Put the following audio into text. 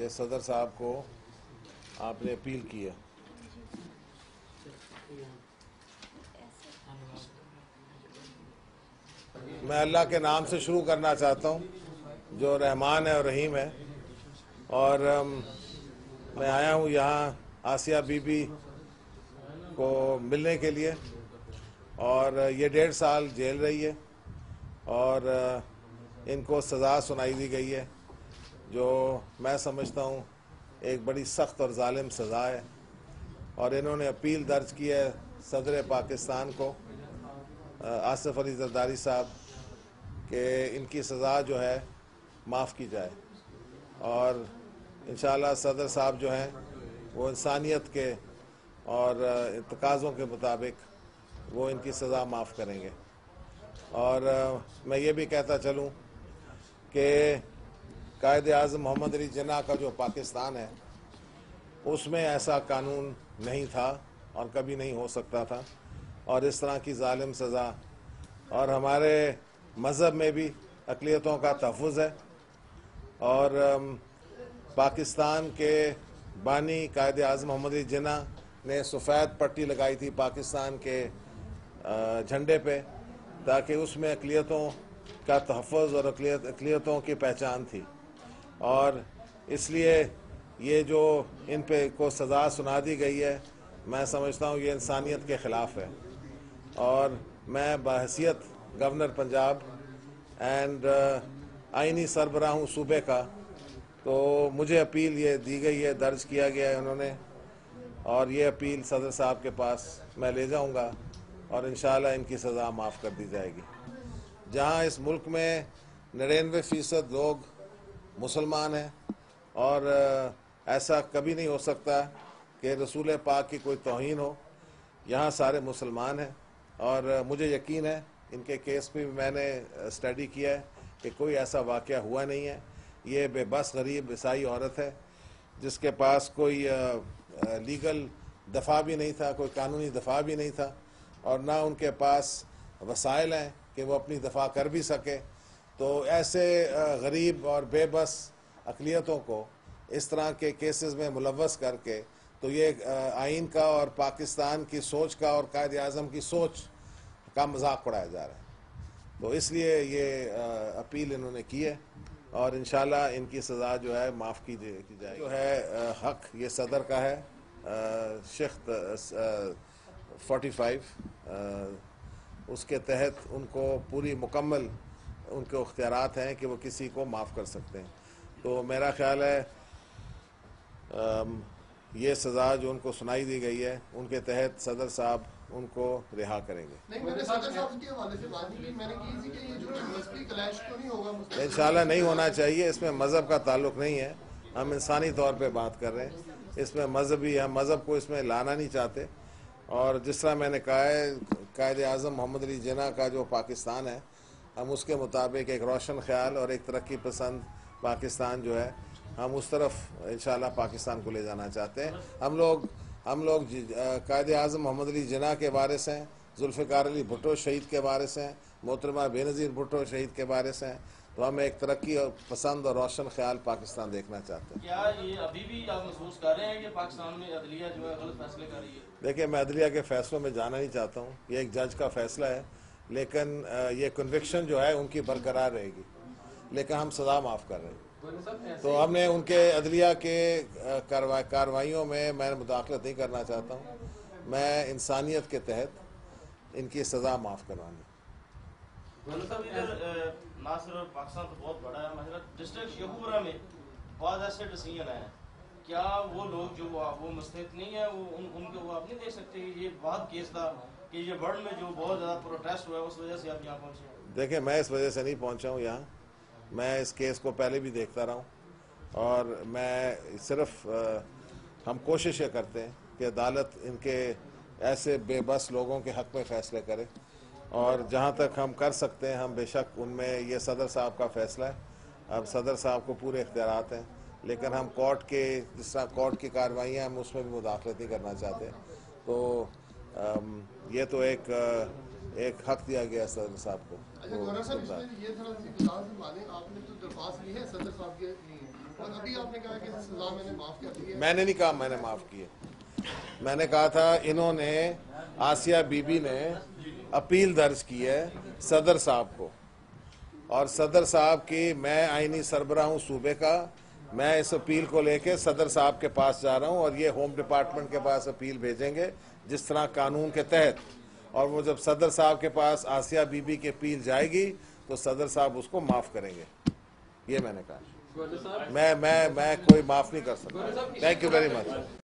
یہ صدر صاحب کو آپ نے اپیل کی ہے. میں اللہ کے نام سے شروع کرنا چاہتا ہوں جو رحمان ہے اور رحیم ہے. اور میں آیا ہوں یہاں آسیہ بی بی کو ملنے کے لیے. اور یہ 1.5 سال جیل رہی ہے اور ان کو سزا سنائی دی گئی ہے جو میں سمجھتا ہوں ایک بڑی سخت اور ظالم سزا ہے. اور انہوں نے اپیل درج کی ہے صدر پاکستان کو آصف علی زرداری صاحب کہ ان کی سزا جو ہے معاف کی جائے. اور انشاءاللہ صدر صاحب جو ہیں وہ انسانیت کے اور تقاضوں کے مطابق وہ ان کی سزا معاف کریں گے. اور میں یہ بھی کہتا چلوں کہ قائد اعظم محمد علی جناح کا جو پاکستان ہے اس میں ایسا قانون نہیں تھا اور کبھی نہیں ہو سکتا تھا. اور اس طرح کی ظالم سزا اور ہمارے مذہب میں بھی اقلیتوں کا تحفظ ہے. اور پاکستان کے بانی قائد اعظم محمد علی جناح نے سفید پٹی لگائی تھی پاکستان کے جھنڈے پہ تاکہ اس میں اقلیتوں کا تحفظ اور اقلیتوں کی پہچان تھی. اور اس لیے یہ جو ان پہ کو سزا سنا دی گئی ہے میں سمجھتا ہوں یہ انسانیت کے خلاف ہے. اور میں بحیثیت گورنر پنجاب اینڈ آئینی سربراہ ہوں صوبے کا تو مجھے اپیل یہ دی گئی ہے درج کیا گیا ہے انہوں نے. اور یہ اپیل صدر صاحب کے پاس میں لے جاؤں گا اور انشاءاللہ ان کی سزا معاف کر دی جائے گی. جہاں اس ملک میں 99% لوگ مسلمان ہیں اور ایسا کبھی نہیں ہو سکتا کہ رسول پاک کی کوئی توہین ہو. یہاں سارے مسلمان ہیں اور مجھے یقین ہے ان کے کیس پہ بھی میں نے اسٹڈی کیا ہے کہ کوئی ایسا واقعہ ہوا نہیں ہے. یہ بے بس غریب عیسائی عورت ہے جس کے پاس کوئی لیگل دفاع بھی نہیں تھا, کوئی قانونی دفاع بھی نہیں تھا اور نہ ان کے پاس وسائل ہیں کہ وہ اپنی دفاع کر بھی سکے. تو ایسے غریب اور بے بس اقلیتوں کو اس طرح کے کیسز میں ملوث کر کے تو یہ آئین کا اور پاکستان کی سوچ کا اور قائد اعظم کی سوچ کا مذاق اڑایا جا رہا ہے. تو اس لیے یہ اپیل انہوں نے کی ہے اور انشاءاللہ ان کی سزا جو ہے معاف کی جائے. جو ہے حق یہ صدر کا ہے شخص 45 اس کے تحت ان کو پوری مکمل ان کے اختیارات ہیں کہ وہ کسی کو معاف کر سکتے ہیں. تو میرا خیال ہے یہ سزا جو ان کو سنائی دی گئی ہے ان کے تحت صدر صاحب ان کو رہا کریں گے. انشاءاللہ نہیں ہونا چاہیے, اس میں مذہب کا تعلق نہیں ہے, ہم انسانی طور پہ بات کر رہے ہیں. اس میں مذہبی ہم مذہب کو اس میں لانا نہیں چاہتے. اور جس طرح میں نے کہا ہے قائد اعظم محمد علی جناح کا جو پاکستان ہے ہم اس کے مطابق ایک روشن خیال اور ایک ترقی پسند پاکستان جو ہے ہم اس طرف انشاءاللہ پاکستان کو لے جانا چاہتے ہیں. ہم لوگ قائد اعظم محمد علی جناح کے وارث ہیں, ذوالفقار علی بھٹو شہید کے وارث ہیں, محترمہ بے نظیر بھٹو شہید کے وارث ہیں. تو ہم ایک ترقی اور پسند اور روشن خیال پاکستان دیکھنا چاہتے ہیں. کیا یہ ابھی بھی آپ محسوس کر رہے ہیں کہ پاکستان میں عدلیہ جو ہے غلط فیصلے کر رہی ہے؟ دیکھیں میں عدلیہ کے فیصلوں میں جانا نہیں چاہتا ہوں, یہ ایک جج کا فیصلہ ہے, لیکن یہ کنوکشن جو ہے ان کی برقرار رہے گی, لیکن ہم سزا معاف کر رہے ہیں. تو ہم نے ان کے عدلیہ کے کارروائیوں میں مداخلت نہیں کرنا چاہتا ہوں. میں انسانیت کے تحت ان کی سزا معاف کروانا. نہ صرف پاکستان تو بہت بڑا ہے, ڈسٹرکٹ شیخوپورہ میں بعض ایسے ڈسیزن ہیں, کیا وہ لوگ جو وہ مستحق نہیں ہیں ان کو وہ آپ نہیں دیکھ سکتے؟ یہ بہت کیس تھا کہ یہ ورلڈ میں جو بہت زیادہ پروٹیسٹ ہوا ہے اس وجہ سے آپ یہاں پہنچے ہیں. دیکھیں میں اس وجہ سے نہیں پہنچا ہوں یہاں, میں اس کیس کو پہلے بھی دیکھتا رہا ہوں اور میں صرف ہم کوشش یہ کرتے ہیں کہ عدالت ان کے ایسے بے بس لوگوں کے حق میں فیصلے کرے. اور جہاں تک ہم کر سکتے ہیں ہم بے شک ان میں, یہ صدر صاحب کا فیصلہ ہے, اب صدر صاحب کو پورے اختیارات ہیں, لیکن ہم کورٹ کے جس طرح کورٹ کی کارروائیاں ہم اس میں بھی مداخلت نہیں کرنا چاہتے. تو یہ تو ایک حق دیا گیا صدر صاحب کو. اچھا گورنر صاحب اس میں یہ تھوڑا سی آپ نے تو درخواست لی ہے صدر صاحب کے اور ابھی آپ نے کہا کہ سزا میں نے معاف کر دی ہے. میں نے نہیں کہا میں نے معاف کیے. میں نے کہا تھا انہوں نے آسیہ بی بی نے اپیل درج کی ہے صدر صاحب کو, اور صدر صاحب کی, میں آئینی سربراہ ہوں صوبے کا, میں اس اپیل کو لے کے صدر صاحب کے پاس جا رہا ہوں اور یہ ہوم ڈپارٹمنٹ کے پاس اپیل بھیجیں گے جس طرح قانون کے تحت, اور وہ جب صدر صاحب کے پاس آسیہ بی بی کی اپیل جائے گی تو صدر صاحب اس کو معاف کریں گے. یہ میں نے کہا. میں کوئی معاف نہیں کر سکتا. Thank you very much.